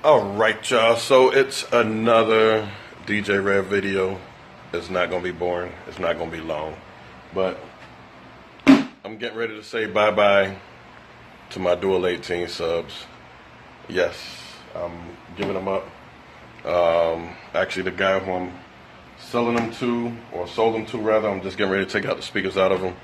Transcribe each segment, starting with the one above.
Alright, y'all, so it's another DJ Rev video. It's not gonna be boring, it's not gonna be long, but I'm getting ready to say bye-bye to my Dual 18 subs. Yes, I'm giving them up. Actually, the guy who I'm selling them to, or sold them to rather, I'm just getting ready to take out the speakers out of him.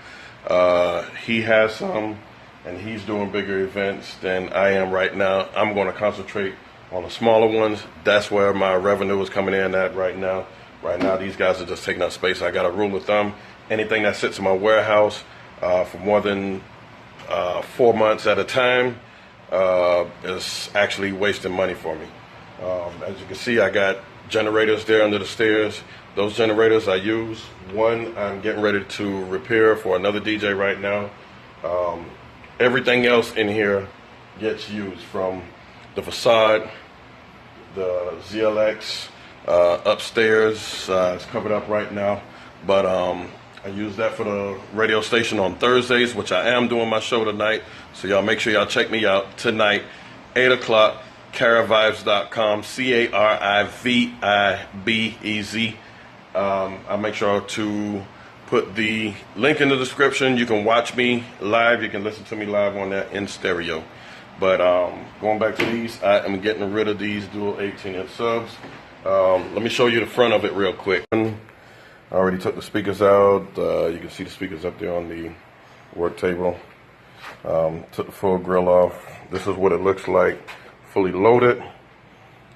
He has some, and he's doing bigger events than I am right now. I'm going to concentrate on the smaller ones. That's where my revenue is coming in at right now. Right now, these guys are just taking up space. I got a rule of thumb: anything that sits in my warehouse for more than 4 months at a time is actually wasting money for me. As you can see, I got generators there under the stairs. Those generators I use. One I'm getting ready to repair for another DJ right now. Everything else in here gets used, from the facade, the ZLX, upstairs. It's covered up right now, but I use that for the radio station on Thursdays, which I am doing my show tonight. So y'all make sure y'all check me out tonight, 8 o'clock, caravibes.com, CARIVIBEZ. I'll make sure to put the link in the description. You can watch me live. You can listen to me live on there in stereo. But going back to these, I am getting rid of these dual 18-inch subs. Let me show you the front of it real quick. I already took the speakers out. You can see the speakers up there on the work table. Took the full grill off. This is what it looks like fully loaded,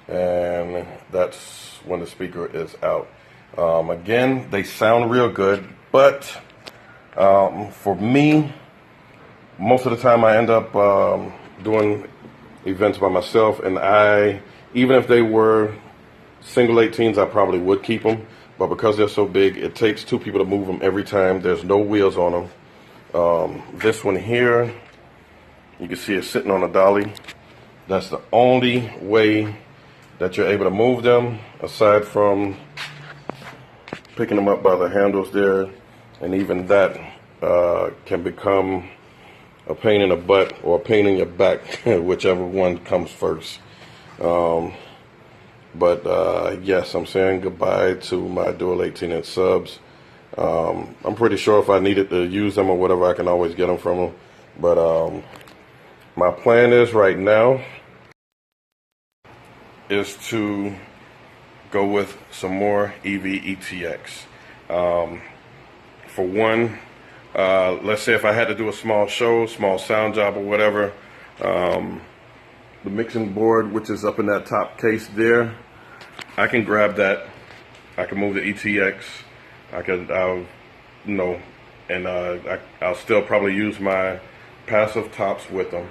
and that's when the speaker is out. Again, they sound real good, but for me, most of the time I end up doing events by myself, and even if they were single 18s, I probably would keep them, but because they're so big, it takes two people to move them every time. There's no wheels on them. This one here, you can see it sitting on a dolly. That's the only way that you're able to move them, aside from picking them up by the handles there, and even that can become a pain in the butt or a pain in your back, whichever one comes first. Yes, I'm saying goodbye to my dual 18-inch subs. I'm pretty sure if I needed to use them or whatever, I can always get them from them. But my plan is right now is to go with some more EV-ETX. For one, let's say if I had to do a small show, small sound job or whatever, the mixing board, which is up in that top case there, I can grab that. I can move the ETX. I'll still probably use my passive tops with them,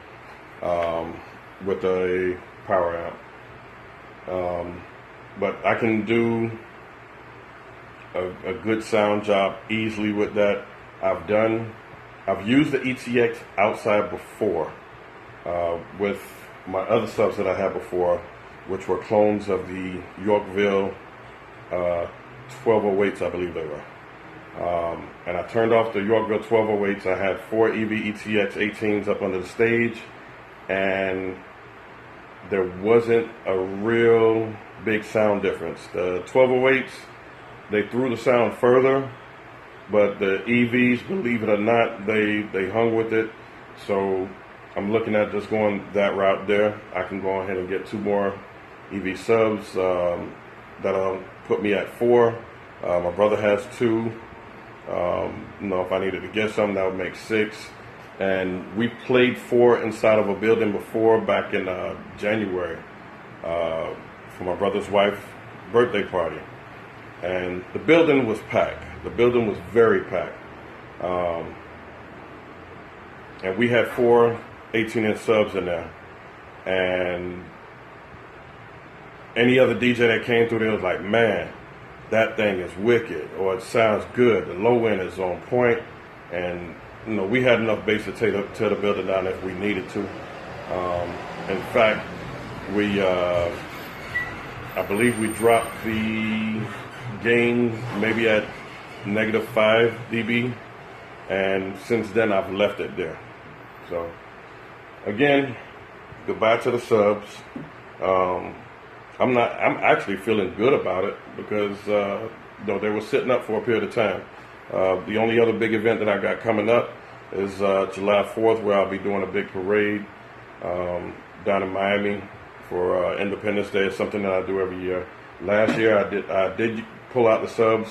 with a power amp. But I can do a good sound job easily with that. I've used the ETX outside before with my other subs that I had before, which were clones of the Yorkville 1208s, I believe they were. And I turned off the Yorkville 1208s. I had 4 EV-ETX 18s up under the stage, and there wasn't a real big sound difference. The 1208s, they threw the sound further, but the EVs, believe it or not, they hung with it. So I'm looking at just going that route there. I can go ahead and get 2 more EV subs. That'll put me at 4. My brother has 2. If I needed to get some, that would make 6. And we played 4 inside of a building before, back in January, for my brother's wife's birthday party. And the building was packed. The building was very packed. And we had 4 18-inch subs in there. And any other DJ that came through there was like, man, that thing is wicked, or it sounds good. The low end is on point. And we had enough bass to tear the building down if we needed to. In fact, I believe we dropped the gain maybe at -5 dB, and since then I've left it there. So again, goodbye to the subs. I'm actually feeling good about it because though they were sitting up for a period of time. The only other big event that I got coming up is July 4th, where I'll be doing a big parade down in Miami for Independence Day. It's something that I do every year. Last year I did pull out the subs,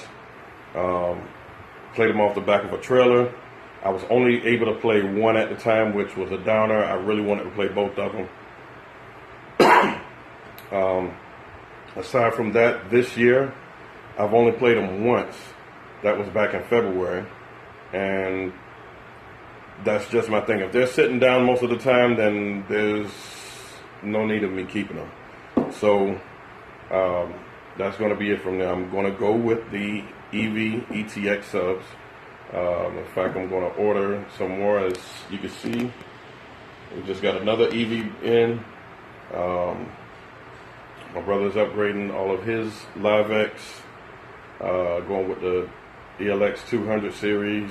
played them off the back of a trailer. I was only able to play one at the time, which was a downer. I really wanted to play both of them. Aside from that, this year I've only played them once. That was back in February, and that's just my thing. If they're sitting down most of the time, then there's no need of me keeping them. So that's going to be it from there. I'm going to go with the EV ETX subs. In fact, I'm going to order some more. As you can see, we just got another EV in. My brother's upgrading all of his LiveX, going with the ELX 200 series.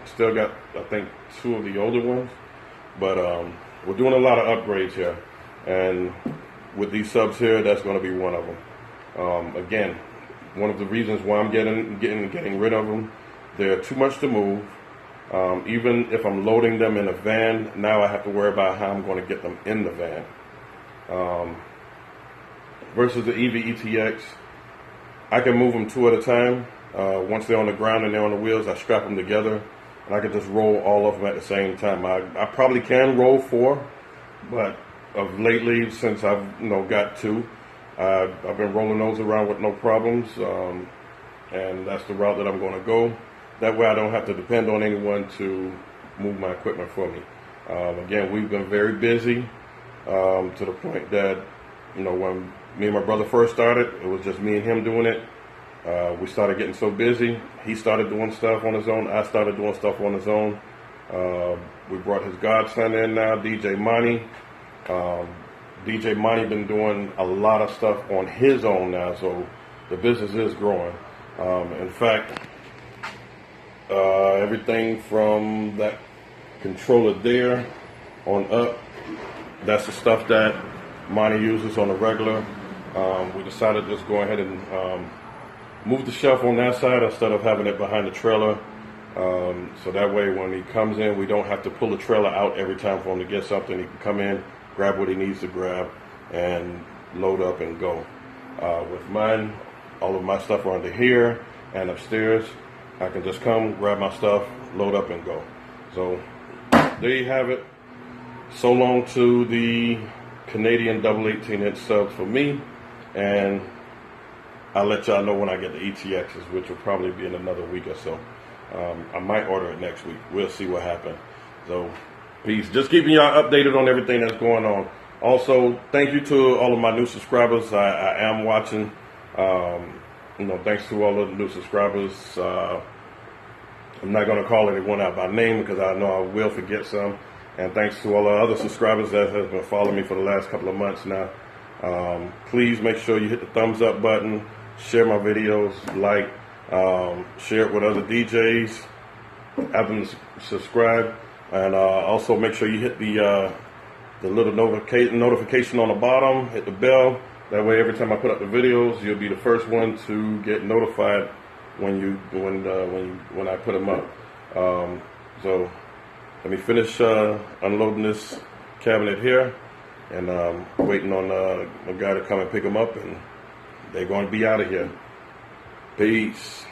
Still got, I think, 2 of the older ones, but we're doing a lot of upgrades here, and with these subs here, that's going to be one of them. Again, one of the reasons why I'm getting rid of them, they're too much to move. Even if I'm loading them in a van, now I have to worry about how I'm going to get them in the van. Versus the EV ETX, I can move them 2 at a time. Once they're on the ground and they're on the wheels, I strap them together, and I can just roll all of them at the same time. I probably can roll 4, but of lately, since I've got 2, I've been rolling those around with no problems, and that's the route that I'm going to go. That way I don't have to depend on anyone to move my equipment for me. Again, we've been very busy to the point that, when me and my brother first started, it was just me and him doing it. We started getting so busy. He started doing stuff on his own. I started doing stuff on his own. We brought his godson in now, DJ Monty. DJ Monty been doing a lot of stuff on his own now, so the business is growing. In fact, everything from that controller there on up, that's the stuff that Monty uses on a regular. We decided to just go ahead and move the shelf on that side instead of having it behind the trailer. So that way when he comes in, we don't have to pull the trailer out every time for him to get something. He can come in, grab what he needs to grab, and load up and go. With mine, all of my stuff are under here and upstairs. I can just come, grab my stuff, load up and go. So there you have it. So long to the Canadian double 18-inch subs for me, and I'll let y'all know when I get the ETXs, which will probably be in another week or so. I might order it next week. We'll see what happens. So, peace. Just keeping y'all updated on everything that's going on. Also, thank you to all of my new subscribers. I am watching. Thanks to all of the new subscribers. I'm not going to call anyone out by name because I know I will forget some. And thanks to all the other subscribers that have been following me for the last couple of months now. Please make sure you hit the thumbs up button, share my videos, share it with other DJs, have them subscribe, and also make sure you hit the little notification on the bottom, hit the bell. That way every time I put up the videos, you'll be the first one to get notified when I put them up. So let me finish unloading this cabinet here, and waiting on a guy to come and pick them up, and they're going to be out of here. Peace.